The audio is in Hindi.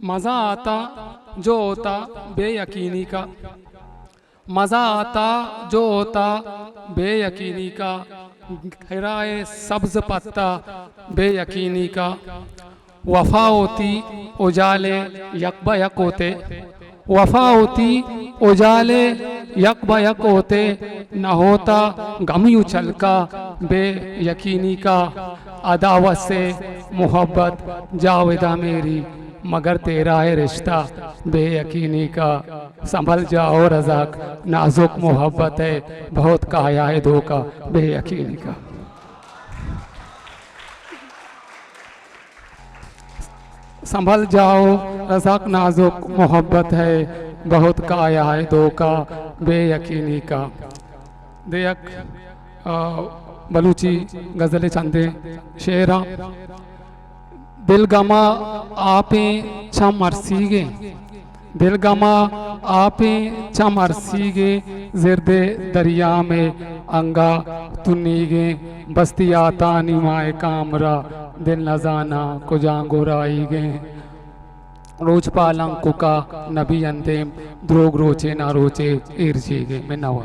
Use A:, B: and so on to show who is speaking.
A: मज़ा आता जो होता बेयकीनी का, मज़ा आता जो होता बेयकीनी का, गहराए सब्ज़ पत्ता बेयकीनी का। वफ़ा होती उजाले यक ब यक होते, वफ़ा होती उजाले यक ब यक होते, न होता गम यूं छलका बेयकीनी का। अदावत से मोहब्बत जावेदा मेरी, मगर तेरा है रिश्ता बेयकीनी का। संभल जाओ रज़ाक नाजुक मोहब्बत है, बहुत काया है धोखा बेयकीनी का। संभल जाओ रज़ाक नाजुक मोहब्बत है, बहुत काया है धोखा बेयकीनी का। देयक बलूची गज़ल चंदे शेरा। दिल गमा आपे छम अरसीगे, दिल गमा आपे छम अरसीगे, जिरदे दरिया में अंगा तुनीगे, बस्ती आता निमाए कामरा, दिल नजाना कुजांगो राईगे। रोज पालंग कुका नबी अंदेम, द्रोग रोचे ना रोचे ईरजीगे। मैं नवा